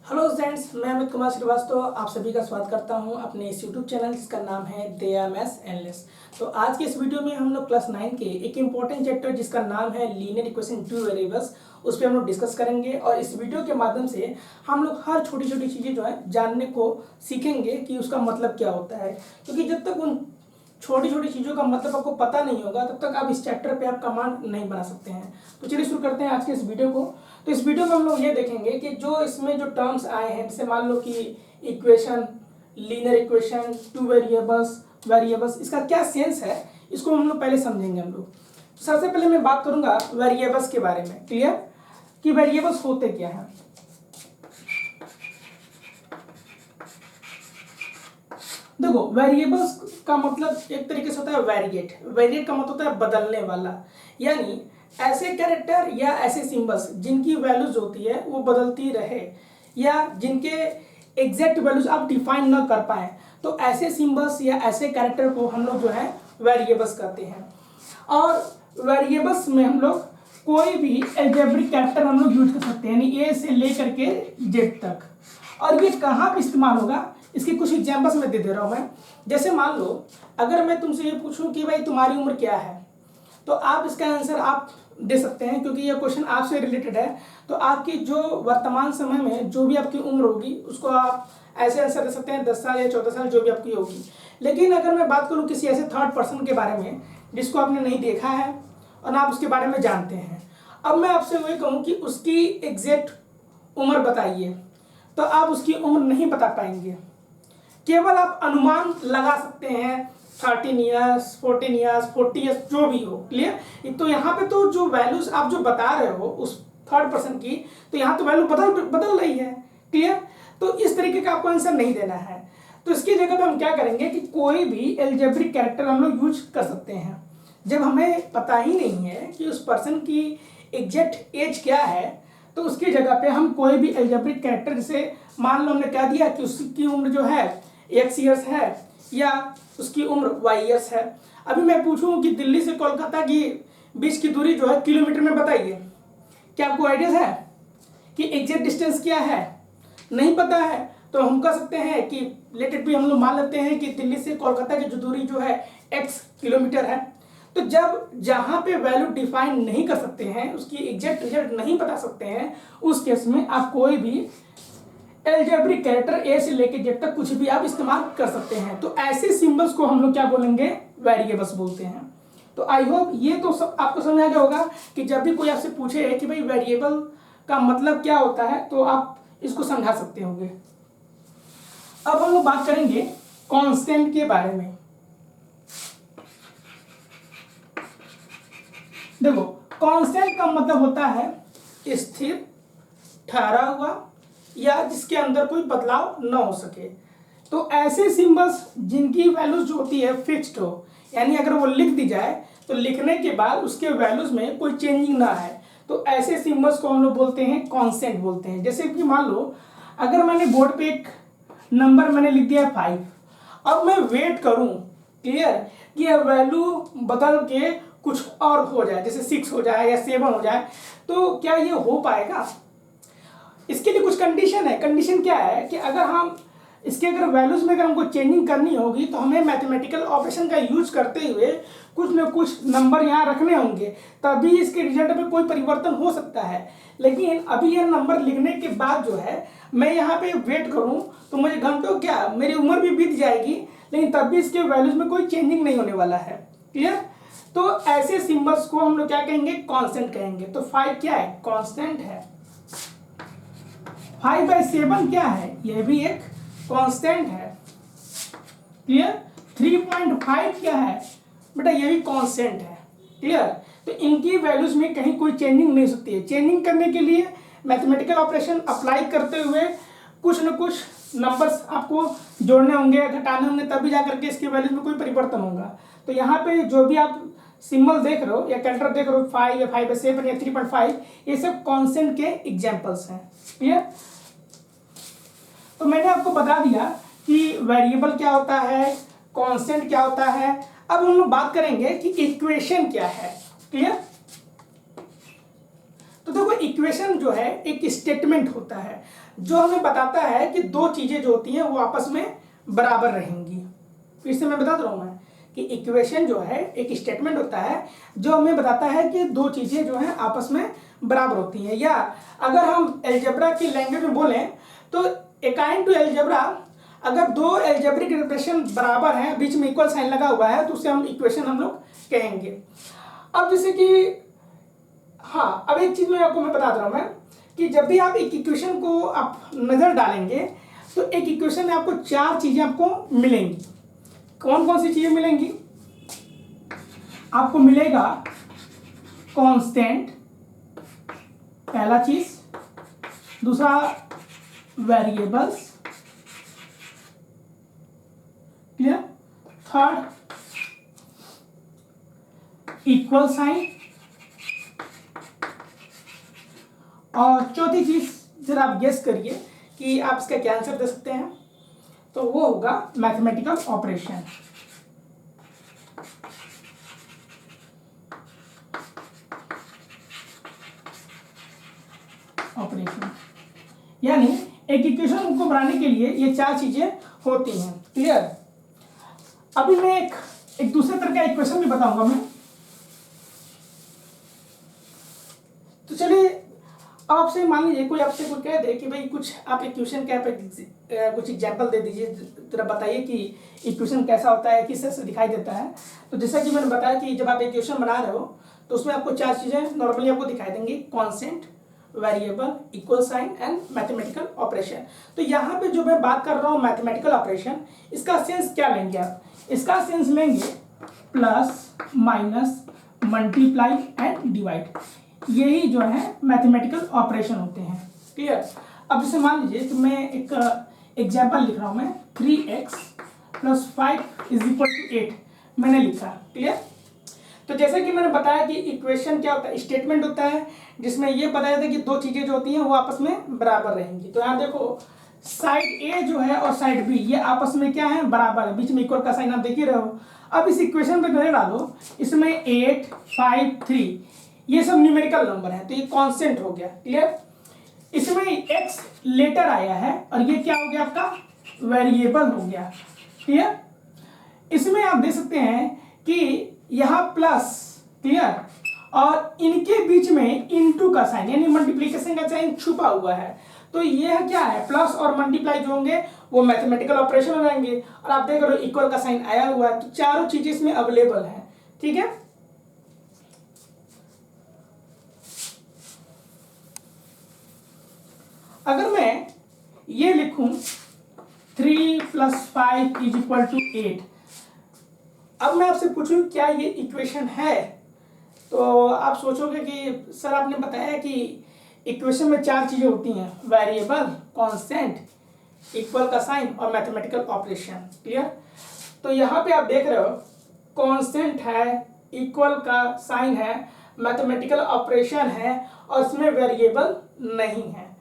Hello friends, मैं अमित कुमार श्रीवास्तव आप सभी का स्वागत करता हूं अपने इस यूट्यूब चैनल जिसका नाम है दया मैथ्स एनालिस्ट। तो आज के इस वीडियो में हम लोग क्लास 9 के एक इम्पॉर्टेंट चैप्टर जिसका नाम है लीनियर इक्वेशन टू वेरिएबल्स उस पर हम लोग डिस्कस करेंगे। और इस वीडियो के माध्यम से हम लोग हर छोटी छोटी चीज़ें जो है जानने को सीखेंगे कि उसका मतलब क्या होता है, क्योंकि जब तक उन छोटी छोटी चीज़ों का मतलब आपको पता नहीं होगा तब तक आप इस चैप्टर पे आप कमांड नहीं बना सकते हैं। तो चलिए शुरू करते हैं आज के इस वीडियो को। तो इस वीडियो में हम लोग ये देखेंगे कि जो इसमें जो टर्म्स आए हैं, जैसे मान लो कि equation, linear equation, two variables, इसका क्या सेंस है, इसको हम लोग पहले समझेंगे। हम लोग सबसे पहले मैं बात करूंगा वेरिएबल्स के बारे में। क्लियर कि वेरिएबल्स होते क्या हैं। देखो, वेरिएबल्स का मतलब एक तरीके से होता है वेरिएट। वेरिएट का मतलब होता है बदलने वाला, यानी ऐसे कैरेक्टर या ऐसे सिंबल्स जिनकी वैल्यूज होती है वो बदलती रहे या जिनके एग्जैक्ट वैल्यूज आप डिफाइन ना कर पाए, तो ऐसे सिंबल्स या ऐसे कैरेक्टर को हम लोग जो है वेरिएबल्स कहते हैं। और वेरिएबल्स में हम लोग कोई भी अलजेब्रिक कैरेक्टर हम लोग यूज कर सकते हैं, यानी ए से लेकर के जेड तक। और ये कहाँ पे इस्तेमाल होगा, इसके कुछ एग्जाम्पल्स मैं दे रहा हूँ मैं। जैसे मान लो अगर मैं तुमसे ये पूछूं कि भाई तुम्हारी उम्र क्या है, तो आप इसका आंसर आप दे सकते हैं, क्योंकि ये क्वेश्चन आपसे रिलेटेड है। तो आपकी जो वर्तमान समय में जो भी आपकी उम्र होगी उसको आप ऐसे आंसर दे सकते हैं, 10 साल या 14 साल जो भी आपकी होगी। लेकिन अगर मैं बात करूँ किसी ऐसे थर्ड पर्सन के बारे में जिसको आपने नहीं देखा है और ना आप उसके बारे में जानते हैं, अब मैं आपसे वही कहूँ कि उसकी एग्जैक्ट उम्र बताइए, तो आप उसकी उम्र नहीं बता पाएंगे। केवल आप अनुमान लगा सकते हैं, 13 ईयर्स, 14 ईयर्स, 40 ईयर्स जो भी हो। क्लियर। तो यहाँ पे तो जो वैल्यूज आप जो बता रहे हो उस थर्ड पर्सन की, तो यहाँ तो वैल्यू बदल रही है। क्लियर। तो इस तरीके का आपको आंसर नहीं देना है। तो इसकी जगह पे हम क्या करेंगे कि कोई भी एल्जेब्रिक कैरेक्टर हम लोग यूज कर सकते हैं। जब हमें पता ही नहीं है कि उस पर्सन की एग्जैक्ट एज क्या है, तो उसकी जगह पे हम कोई भी एल्जेब्रिक कैरेक्टर, जैसे मान लो हमने कह दिया कि उसकी उम्र जो है x ईयर्स है या उसकी उम्र y ईयर्स है। अभी मैं पूछूं कि दिल्ली से कोलकाता की बीच की दूरी जो है किलोमीटर में बताइए, क्या आपको आइडिया है कि एग्जैक्ट डिस्टेंस क्या है? नहीं पता है। तो हम कह सकते हैं कि लेट इट बी, हम लोग मान लेते हैं कि दिल्ली से कोलकाता की जो दूरी जो है x किलोमीटर है। तो जब जहां पे वैल्यू डिफाइन नहीं कर सकते हैं, उसकी एग्जैक्ट रिजल्ट नहीं बता सकते हैं, उस केस में आप कोई भी एल्जेब्रिक कैरेक्टर ए से लेके जेड तक कुछ भी आप इस्तेमाल कर सकते हैं। तो ऐसे सिंबल्स को हम लोग क्या बोलेंगे, वेरिएबल्स बोलते हैं। तो आई होप ये तो सब आपको समझ आ गया होगा कि जब भी कोई आपसे पूछे कि भाई वेरिएबल का मतलब क्या होता है, तो आप इसको समझा सकते होंगे। अब हम लोग बात करेंगे कांस्टेंट के बारे में। देखो, कांस्टेंट का मतलब होता है स्थिर, ठहरा हुआ या जिसके अंदर कोई बदलाव न हो सके। तो ऐसे सिंबल्स जिनकी वैल्यूज जो होती है फिक्स्ड हो, यानी अगर वो लिख दी जाए तो लिखने के बाद उसके वैल्यूज में कोई चेंजिंग ना है, तो ऐसे सिंबल्स को हम लोग बोलते हैं कांस्टेंट बोलते हैं। जैसे कि मान लो अगर मैंने बोर्ड पे एक नंबर मैंने लिख दिया 5, अब मैं वेट करूं, क्लियर, कि यह वैल्यू बदल के कुछ और हो जाए, जैसे 6 हो जाए या 7 हो जाए, तो क्या ये हो पाएगा? इसके लिए कुछ कंडीशन है। कंडीशन क्या है कि अगर हम इसके अगर वैल्यूज में अगर हमको चेंजिंग करनी होगी तो हमें मैथमेटिकल ऑपरेशन का यूज करते हुए कुछ न कुछ नंबर यहाँ रखने होंगे, तभी इसके रिजल्ट में कोई परिवर्तन हो सकता है। लेकिन अभी यह नंबर लिखने के बाद जो है मैं यहाँ पे वेट करूँ तो मुझे घंटों क्या मेरी उम्र भी बीत जाएगी, लेकिन तब भी इसके वैल्यूज में कोई चेंजिंग नहीं होने वाला है। क्लियर। तो ऐसे सिंबल्स को हम लोग क्या कहेंगे, कांस्टेंट कहेंगे। तो 5 क्या है, कांस्टेंट है। 5/7 क्या है, यह भी एक कांस्टेंट है। क्लियर। 3.5 क्या है बेटा, यह भी कांस्टेंट है। क्लियर। तो इनकी वैल्यूज में कहीं कोई चेंजिंग नहीं हो सकती है। चेंजिंग करने के लिए मैथमेटिकल ऑपरेशन अप्लाई करते हुए कुछ न कुछ नंबर्स आपको जोड़ने होंगे, घटाने होंगे, तभी जाकर के इसकी वैल्यूज में कोई परिवर्तन होगा। तो यहाँ पे जो भी आप सिंबल देख रहे हो या कैरेक्टर देख रहे हो, 5 या 5/7 या 3.5, ये सब कांस्टेंट के एग्जाम्पल्स हैं। क्लियर। तो मैंने आपको बता दिया कि वेरिएबल क्या होता है, कांस्टेंट क्या होता है। अब हम लोग बात करेंगे कि इक्वेशन क्या है। क्लियर। तो देखो, इक्वेशन जो है एक स्टेटमेंट होता है जो हमें बताता है कि दो चीजें जो होती हैं वो आपस में बराबर रहेंगी। फिर से मैं बता रहा हूं मैं कि इक्वेशन जो है एक स्टेटमेंट होता है जो हमें बताता है कि दो चीजें जो हैं आपस में बराबर होती हैं। या अगर हम एलजेब्रा की लैंग्वेज में बोलें तो अकॉर्डिंग टू एलजेब्रा, अगर दो एलजेब्रिक रिप्रेजेंटेशन बराबर हैं, बीच में इक्वल साइन लगा हुआ है, तो उसे हम इक्वेशन हम लोग कहेंगे। अब जैसे कि हाँ, अब एक चीज मैं आपको बता दे रहा हूं मैं कि जब भी आप एक इक्वेशन को आप नजर डालेंगे तो एक इक्वेशन में आपको चार चीजें आपको मिलेंगी। कौन कौन सी चीजें मिलेंगी? आपको मिलेगा कांस्टेंट, पहला चीज। दूसरा variables, clear. Third equal sign, और चौथी चीज जरा आप गेस करिए कि आप इसका क्या आंसर दे सकते हैं, तो वो होगा मैथमेटिकल ऑपरेशन। यानी एक इक्वेशन को बनाने के लिए ये चार चीजें होती हैं, क्लियर। अभी मैं एक दूसरे तरह का इक्वेशन भी बताऊंगा मैं। तो चलिए, अब आपसे मान लीजिए कोई आपसे कोई कह दे कि भाई कुछ आप इक्वेशन क्या कुछ एग्जांपल दे दीजिए, जरा बताइए कि इक्वेशन कैसा होता है, किस तरह से दिखाई देता है। तो जैसा कि मैंने बताया कि जब आप इक्वेशन बना रहे हो तो उसमें आपको चार चीजें नॉर्मली आपको दिखाई देंगी: constant, variable, equal sign and mathematical operation. तो यहाँ पे जो मैं बात कर रहा हूँ मैथमेटिकल ऑपरेशन, इसका सेंस क्या लेंगे आप? इसका सेंस लेंगे plus, minus, multiply and divide. यही जो है मैथमेटिकल ऑपरेशन होते हैं, क्लियर। अब जैसे मान लीजिए कि मैं एक एग्जाम्पल लिख रहा हूं मैं, 3x + 5 = 8 मैंने लिखा, क्लियर। तो जैसे कि मैंने बताया कि इक्वेशन क्या होता है, स्टेटमेंट होता है जिसमें ये बताया था कि दो चीजें जो होती हैं वो आपस में बराबर रहेंगी। तो यहाँ देखो, साइड ए जो है और साइड बी ये आपस में क्या है, बराबर है, बीच में इक्वल का साइन आप देख ही रहे हो। अब इस इक्वेशन पे नजर डालो, इसमें 8, 5, 3 ये सब न्यूमेरिकल नंबर है, तो ये कांस्टेंट हो गया, क्लियर। इसमें x लेटर आया है और ये क्या हो गया, आपका वेरिएबल हो गया, क्लियर। इसमें आप देख सकते हैं कि यहां प्लस, क्लियर, और इनके बीच में इनटू का साइन यानी मल्टीप्लिकेशन का साइन छुपा हुआ है। तो ये क्या है, प्लस और मल्टीप्लाई जो होंगे वो मैथमेटिकल ऑपरेशन हो जाएंगे। और आप देख रहे हो इक्वल का साइन आया हुआ है, तो चारों चीजें इसमें अवेलेबल है, ठीक है। अगर मैं ये लिखूं 3 + 5 = 8, अब मैं आपसे पूछूं क्या ये इक्वेशन है, तो आप सोचोगे कि सर आपने बताया कि इक्वेशन में चार चीजें होती हैं: वेरिएबल, कांस्टेंट, इक्वल का साइन और मैथमेटिकल ऑपरेशन, क्लियर। तो यहाँ पे आप देख रहे हो कांस्टेंट है, इक्वल का साइन है, मैथमेटिकल ऑपरेशन है और इसमें वेरिएबल नहीं है।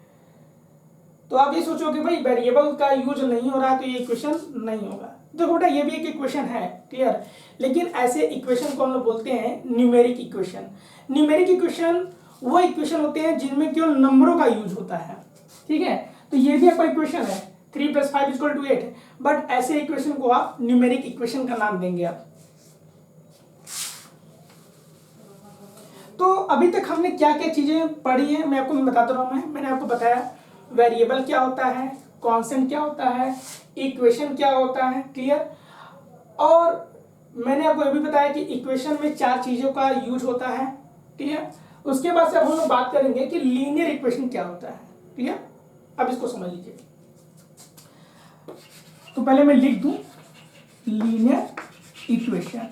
तो आप ये सोचोगे भाई वेरिएबल का यूज नहीं हो रहा है तो ये इक्वेशन नहीं होगा। देखो बेटा, ये भी एक इक्वेशन है, क्लियर, लेकिन ऐसे इक्वेशन को हम लोग बोलते हैं न्यूमेरिक इक्वेशन। न्यूमेरिक इक्वेशन वो इक्वेशन होते हैं जिनमें केवल नंबरों का यूज होता है, ठीक है। तो ये भी आपका इक्वेशन है 3 + 5 = 8, बट ऐसे इक्वेशन को आप न्यूमेरिक इक्वेशन का नाम देंगे आप। तो अभी तक हमने क्या क्या चीजें पढ़ी हैं मैं आपको बताता रहा हूं। मैंने आपको बताया वेरिएबल क्या होता है, कांस्टेंट क्या होता है, इक्वेशन क्या होता है, क्लियर। और मैंने आपको ये भी बताया कि इक्वेशन में चार चीजों का यूज होता है, क्लियर। उसके बाद से अब हम लोग बात करेंगे कि लीनियर इक्वेशन क्या होता है, क्लियर। अब इसको समझ लीजिए। तो पहले मैं लिख दूं लीनियर इक्वेशन।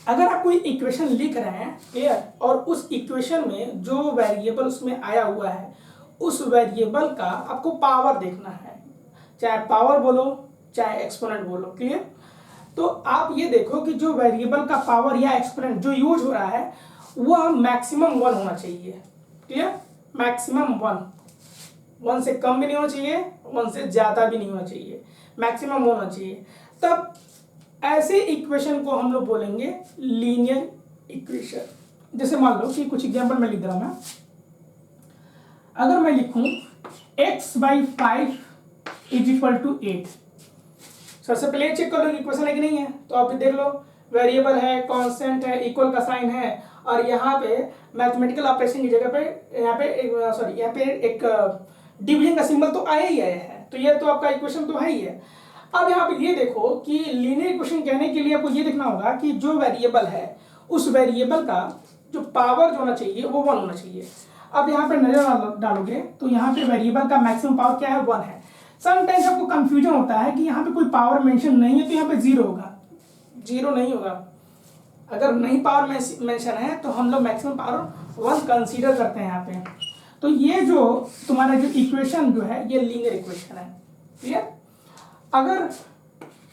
अगर आप कोई इक्वेशन लिख रहे हैं, क्लियर, और उस इक्वेशन में जो वेरिएबल उसमें आया हुआ है उस वेरिएबल का आपको पावर देखना है, चाहे पावर बोलो चाहे एक्सपोनेंट बोलो, क्लियर। तो आप ये देखो कि जो वेरिएबल का पावर या एक्सपोनेंट जो यूज हो रहा है वह मैक्सिमम 1 होना चाहिए, क्लियर। मैक्सिमम 1 से कम भी नहीं होना चाहिए, 1 से ज्यादा भी नहीं होना चाहिए, मैक्सिमम होना चाहिए। तब ऐसे इक्वेशन को हम लोग बोलेंगे लीनियर इक्वेशन। जैसे मान लो कि कुछ एग्जाम्पल मैं लिख रहा हूँ मैं, अगर मैं लिखूं x/5 इज इक्वल टू 8, सबसे पहले चेक कर लो इक्वेशन है कि नहीं है, तो आप भी देख लो वेरिएबल है, कांस्टेंट है, इक्वल का साइन है, और यहाँ पे मैथमेटिकल ऑपरेशन की जगह पे यहाँ पे एक डिवीजन का सिंबल तो आया ही आया है, तो ये तो आपका इक्वेशन तो है ही है। अब यहाँ पे ये देखो कि लीनियर इक्वेशन कहने के लिए आपको ये देखना होगा कि जो वेरिएबल है उस वेरिएबल का जो पावर जो होना चाहिए वो 1 होना चाहिए। अब यहाँ पे नजर डालोगे तो यहाँ पे वेरिएबल का मैक्सिमम पावर क्या है, 1 है। समटाइम्स आपको कंफ्यूजन होता है कि यहाँ पे कोई पावर मेंशन नहीं है तो यहाँ पे 0 होगा, 0 नहीं होगा। अगर नहीं पावर मेंशन है तो हम लोग मैक्सिमम पावर 1 कंसीडर करते हैं यहाँ पे। तो ये जो तुम्हारा जो इक्वेशन जो है ये लीनियर इक्वेशन है, क्लियर। अगर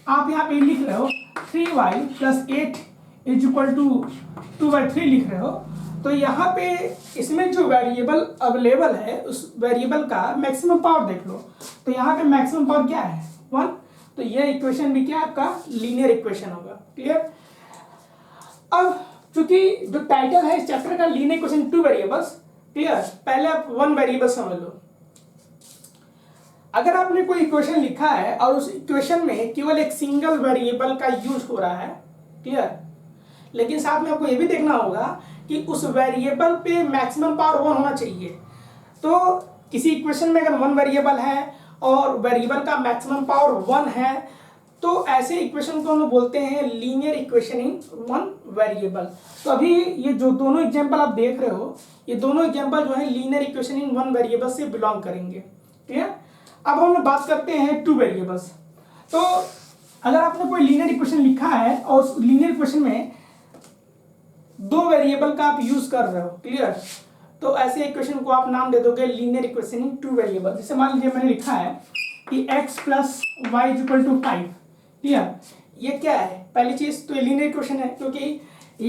आप यहाँ पे लिख रहे हो 3y + 8 इज इक्वल टू 2/3 लिख रहे हो, तो यहाँ पे इसमें जो वेरिएबल अवेलेबल है उस वेरिएबल का मैक्सिमम पावर देख लो, तो यहाँ पे मैक्सिमम पावर क्या है, 1। तो ये इक्वेशन भी क्या आपका लीनियर इक्वेशन होगा, क्लियर। अब चूंकि जो टाइटल है इस चैप्टर का लीनियर इक्वेशन 2 वेरिएबल्स, क्लियर। पहले आप 1 वेरिएबल समझ लो। अगर आपने कोई इक्वेशन लिखा है और उस इक्वेशन में केवल एक सिंगल वेरिएबल का यूज हो रहा है, क्लियर, लेकिन साथ में आपको ये भी देखना होगा कि उस वेरिएबल पे मैक्सिमम पावर 1 होना चाहिए। तो किसी इक्वेशन में अगर 1 वेरिएबल है और वेरिएबल का मैक्सिमम पावर 1 है तो ऐसे इक्वेशन को हम बोलते हैं लीनियर इक्वेशन इन 1 वेरिएबल। तो अभी ये जो दोनों एग्जांपल आप देख रहे हो ये दोनों एग्जांपल जो है लीनियर इक्वेशन इन 1 वेरिएबल से बिलोंग करेंगे, क्लियर। अब हम लोग बात करते हैं 2 वेरिएबल्स। तो अगर आपने कोई लीनियर इक्वेशन लिखा है और उस लीनियर इक्वेशन में 2 वेरिएबल का आप यूज कर रहे हो, क्लियर, तो ऐसे इक्वेशन को आप नाम दे दोगे लीनियर इक्वेशन इन 2 वेरिएबल। जैसे मान लीजिए मैंने लिखा है कि x + y = 5, क्लियर। ये क्या है, पहली चीज तो ये लीनियर इक्वेशन है क्योंकि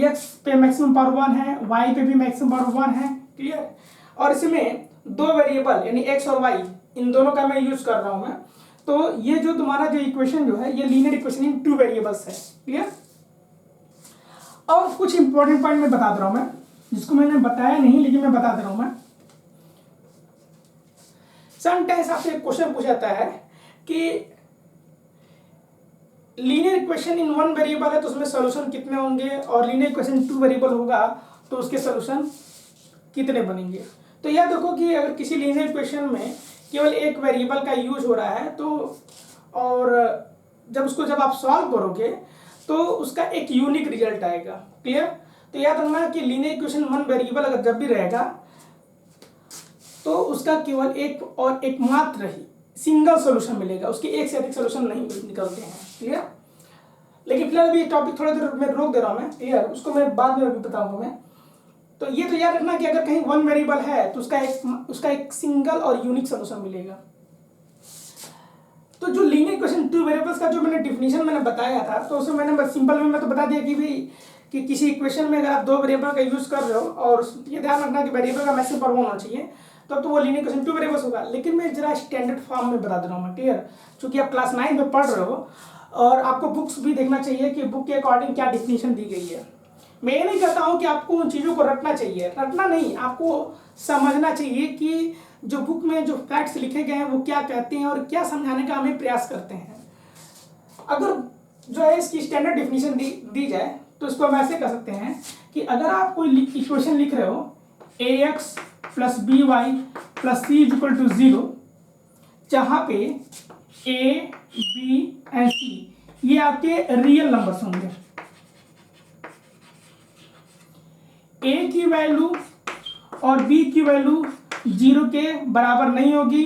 x पे मैक्सिमम पावर 1 है, y पे भी मैक्सिमम पावर 1 है, क्लियर। और इसमें 2 वेरिएबल यानी x और y इन दोनों का मैं यूज कर रहा हूं मैं, तो ये जो तुम्हारा जो इक्वेशन जो है ये लीनियर इक्वेशन इन 2 वेरिएबल्स है, क्लियर। और कुछ इंपॉर्टेंट पॉइंट मैं बता दे रहा हूं मैं, जिसको मैंने बताया नहीं लेकिन मैं बता दे रहा हूं मैं। समटाइम्स आपसे एक क्वेश्चन पूछा जाता है कि लीनियर इक्वेशन इन 1 वेरिएबल है तो उसमें सॉल्यूशन कितने होंगे, और लीनियर इक्वेशन 2 वेरिएबल होगा तो उसके सॉल्यूशन कितने बनेंगे। तो यह देखो कि अगर किसी लीनियर इक्वेशन में केवल एक वेरिएबल का यूज हो रहा है तो और जब आप सॉल्व करोगे तो उसका एक यूनिक रिजल्ट आएगा, क्लियर। तो याद रखना कि लीनियर इक्वेशन 1 वेरिएबल अगर जब भी रहेगा तो उसका केवल एक और एकमात्र ही सिंगल सॉल्यूशन मिलेगा, उसके एक से अधिक सॉल्यूशन नहीं निकलते हैं, क्लियर। लेकिन फिलहाल अभी टॉपिक थोड़ा देर में रोक दे रहा हूं मैं, क्लियर, उसको मैं बाद में अभी बताऊंगा मैं। तो ये तो याद रखना कि अगर कहीं 1 वेरिएबल है तो उसका एक सिंगल और यूनिक सॉल्यूशन मिलेगा। तो जो लीनियर इक्वेशन 2 वेरिएबल्स का जो मैंने डेफिनेशन मैंने बताया था तो उसमें मैंने सिंपल में मैं तो बता दिया कि भाई कि किसी इक्वेशन में अगर आप 2 वेरिएबल का यूज कर रहे हो और ये ध्यान रखना कि वेरिएबल का मैक्सिमम पावर 1 होना चाहिए तब तो वो लीनियर इक्वेशन 2 वेरिएबल्स होगा। लेकिन मैं जरा स्टैंडर्ड फॉर्म में बता दे रहा हूँ मैं, क्लियर, क्योंकि आप क्लास 9 में पढ़ रहे हो और आपको बुक्स भी देखना चाहिए कि बुक के अकॉर्डिंग क्या डेफिनेशन दी गई है। मैं ये नहीं कहता हूँ कि आपको उन चीज़ों को रटना चाहिए, रटना नहीं, आपको समझना चाहिए कि जो बुक में जो फैक्ट्स लिखे गए हैं वो क्या कहते हैं और क्या समझाने का हमें प्रयास करते हैं। अगर जो है इसकी स्टैंडर्ड डेफिनेशन दी जाए तो इसको हम ऐसे कह सकते हैं कि अगर आप कोई इक्वेशन लिख रहे हो ax + by + c = 0, जहाँ पे a, b एंड c ये आपके रियल नंबर्स होंगे, a की वैल्यू और b की वैल्यू 0 के बराबर नहीं होगी,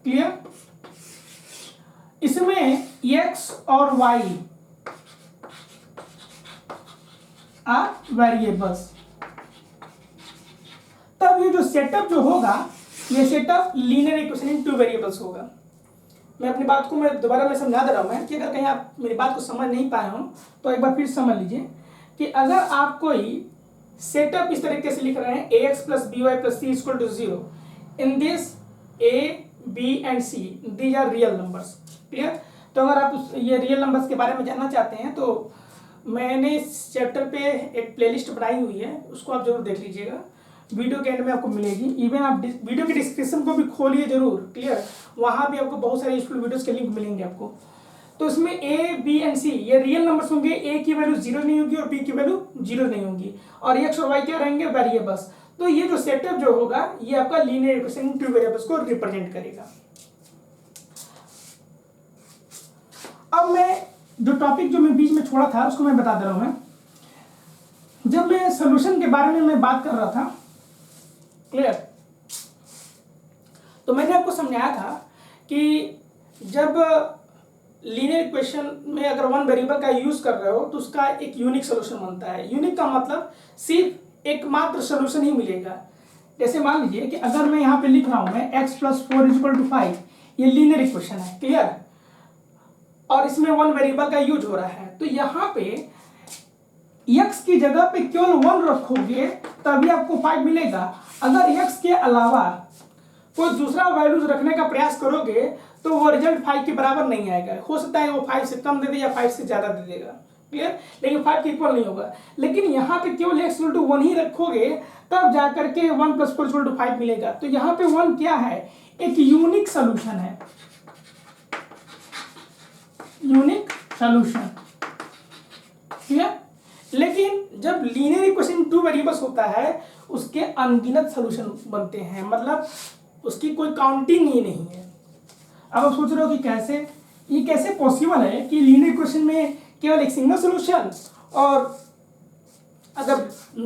क्लियर। इसमें x और y आर वेरिएबल्स। तब ये जो सेटअप जो होगा ये setup linear equation in 2 variables होगा। मैं अपनी बात को मैं दोबारा मैं समझा दे रहा हूं मैं कि अगर कहीं आप मेरी बात को समझ नहीं पाए हो तो एक बार फिर समझ लीजिए कि अगर आप कोई सेटअप इस तरीके से लिख रहे हैं ax + by + c = 0, in this a, b and c these are real numbers, clear. तो अगर आप ये रियल नंबर्स के बारे में जानना चाहते हैं तो मैंने इस चैप्टर पे एक प्लेलिस्ट बनाई हुई है, उसको आप जरूर देख लीजिएगा, वीडियो के एंड में आपको मिलेगी। इवन आप वीडियो के डिस्क्रिप्शन को भी खोलिए जरूर, क्लियर, वहाँ भी आपको बहुत सारे यूजफुल वीडियोस के लिंक मिलेंगे आपको। तो इसमें ए बी एंड सी ये रियल नंबर्स होंगे, ए की वैल्यू 0 नहीं होगी और बी की वैल्यू 0 नहीं होगी, और एक्स और वाई क्या रहेंगे, वेरिएबल्स। तो ये जो सेटअप जो होगा ये आपका लीनियर इक्वेशन इन 2 वेरिएबल्स को रिप्रेजेंट करेगा। अब मैं जो टॉपिक जो मैं बीच में छोड़ा था उसको मैं बता दे रहा हूं। मैं जब मैं सोल्यूशन के बारे में मैं बात कर रहा था, क्लियर, तो मैंने आपको समझाया था कि जब लीनियर इक्वेशन में अगर वन वेरिएबल का यूज कर रहे हो तो उसका एक यूनिक सोल्यूशन बनता है। यूनिक का मतलब सिर्फ एकमात्र सोल्यूशन ही मिलेगा। जैसे मान लीजिए कि अगर मैं यहाँ पे लिख रहा हूं मैं x + 4 = 5, ये लीनियर इक्वेशन है, क्लियर, और इसमें वन वेरिएबल का यूज हो रहा है, तो यहाँ पे x की जगह पे केवल 1 रखोगे तभी आपको 5 मिलेगा। अगर x के अलावा कोई दूसरा वैल्यूज रखने का प्रयास करोगे तो वो रिजल्ट 5 के बराबर नहीं आएगा। हो सकता है वो 5 से कम दे दे या 5 से ज्यादा दे देगा, क्लियर, लेकिन 5 के इक्वल नहीं होगा। लेकिन यहाँ पे केवल x = 1 ही रखोगे तब जाकर के 1 + 4 = 5 मिलेगा। तो यहाँ पे 1 क्या है, एक यूनिक सोल्यूशन है, यूनिक सोल्यूशन, क्लियर। लेकिन जब लीनियर इक्वेशन 2 वेरिएबल्स होता है उसके अनगिनत सोल्यूशन बनते हैं, मतलब उसकी कोई काउंटिंग ही नहीं है। अब आप सोच रहे हो कि कैसे, ये कैसे पॉसिबल है कि लीनियर इक्वेशन में केवल एक सिंगल सोल्यूशन, और अगर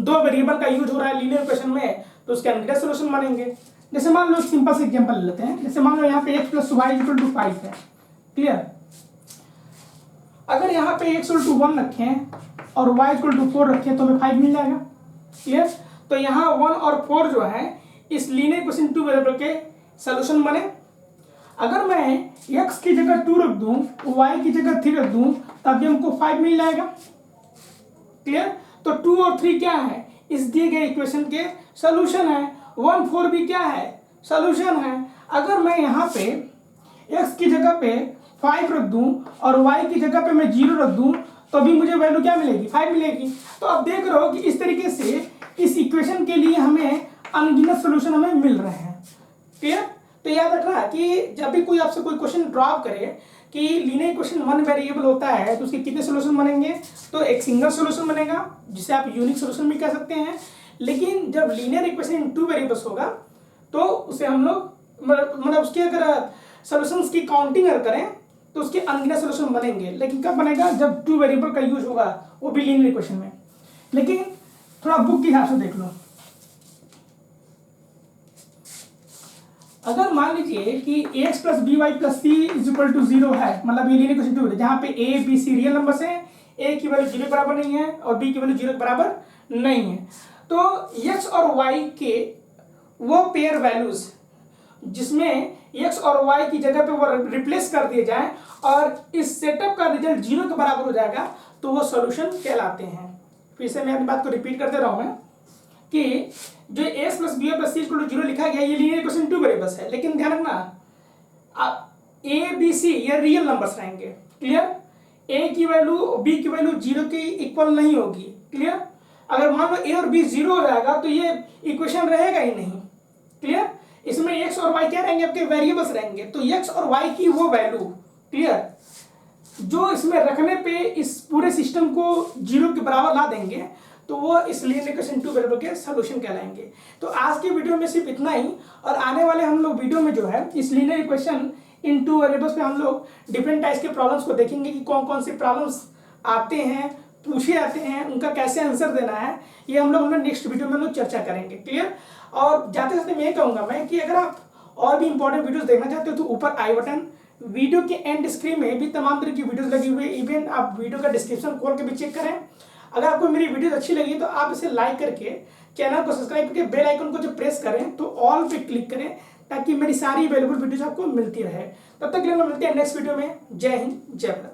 2 वेरिएबल का यूज हो रहा है लीनियर इक्वेशन में तो उसके अनगिनत सोल्यूशन बनेंगे। जैसे मान लो एक सिंपल से एग्जांपल ले लेते हैं। जैसे मान लो यहाँ पे x + y = 5 है, क्लियर। अगर यहाँ पे x = 1 रखें और y = 4 रखें तो हमें 5 मिल जाएगा, क्लियर। तो यहाँ 1 और 4 जो है इस लीनियर इक्वेशन 2 वेरिएबल के सॉल्यूशन बने। अगर मैं x की जगह 2 रख दूं, y की जगह 3 रख दूं, तब हमको 5 मिल जाएगा, क्लियर। तो 2 और 3 क्या है, इस दिए गए इक्वेशन के सॉल्यूशन है। 1 4 भी क्या है, सॉल्यूशन है। अगर मैं यहाँ पे x की जगह पे 5 रख दूं और y की जगह पे मैं 0 रख दूं तो भी मुझे वैल्यू क्या मिलेगी, 5 मिलेगी। तो अब देख रहे हो कि इस तरीके से इस इक्वेशन के लिए हमें अनगिनत सॉल्यूशन हमें मिल रहे हैं, क्लियर। तो याद रखना कि जब भी कोई आपसे कोई क्वेश्चन ड्रॉप करे कि लीनियर इक्वेशन 1 वेरिएबल होता है तो उसके कितने सॉल्यूशन बनेंगे, तो एक सिंगल सॉल्यूशन बनेगा जिसे आप यूनिक सॉल्यूशन भी कह सकते हैं। लेकिन जब लीनियर इक्वेशन इन 2 वेरिएबल्स होगा तो उसे हम लोग मतलब उसके अगर सॉल्यूशंस की काउंटिंग अगर करें तो उसके अनगिनत सॉल्यूशन बनेंगे। लेकिन कब बनेगा, जब 2 वेरिएबल का यूज होगा, वो भी लीनियर इक्वेशन में। लेकिन थोड़ा बुक के हिसाब से देख लो। अगर मान लीजिए कि x + by + c = 0 है, मतलब ये लीनियर इक्वेशन 2 है जहाँ पे a b c real numbers हैं, a की वैल्यू 0 के बराबर नहीं है और b की वैल्यू 0 के बराबर नहीं है, तो x और y के वो पेयर वैल्यूज जिसमें x और y की जगह पे वो रिप्लेस कर दिए जाए और इस सेटअप का रिजल्ट 0 के बराबर हो जाएगा तो वो सॉल्यूशन कहलाते हैं। फिर से मैं अपनी बात को रिपीट करते रहा हूं मैं कि जो x + by + c = 0 लिखा गया ये लीनियर इक्वेशन 2 वेरिएबल्स है। लेकिन ध्यान रखना a b c ये रियल नंबर्स रहेंगे, क्लियर। a की वैल्यू b की वैल्यू 0 के इक्वल नहीं होगी, क्लियर। अगर मान लो a और b 0 हो जाएगा तो ये इक्वेशन रहेगा ही नहीं, क्लियर। इसमें x और y क्या रहेंगे, आपके वेरिएबल्स रहेंगे। तो x और y की वो वैल्यू, क्लियर, जो इसमें रखने पे इस पूरे सिस्टम को 0 के बराबर ला देंगे तो वो इस लीनियर इक्वेशन 2 वेरिएबल के सॉल्यूशन कहलाएंगे। तो आज की वीडियो में सिर्फ इतना ही, और आने वाले हम लोग वीडियो में जो है इस लीनियर इक्वेशन इन 2 वेरिएबल्स पे हम लोग डिफरेंट टाइप्स के प्रॉब्लम्स को देखेंगे कि कौन कौन से प्रॉब्लम्स आते हैं, पूछे जाते हैं, उनका कैसे आंसर देना है, ये हम लोग नेक्स्ट वीडियो में हम लोग चर्चा करेंगे, क्लियर। और जाते जाते मैं ये कहूँगा मैं कि अगर आप और भी इंपॉर्टेंट वीडियोस देखना चाहते हो तो ऊपर आई बटन, वीडियो के एंड स्क्रीन में भी तमाम तरह की वीडियोस लगी हुई है। इवन आप वीडियो का डिस्क्रिप्शन खोल के भी चेक करें। अगर आपको मेरी वीडियो अच्छी लगी तो आप इसे लाइक करके चैनल को सब्सक्राइब करके बेल आइकन को जब प्रेस करें तो ऑल पे क्लिक करें ताकि मेरी सारी अवेलेबल वीडियोस आपको मिलती रहे। तब तक के लिए मिलते हैं नेक्स्ट वीडियो में। जय हिंद, जय भारत।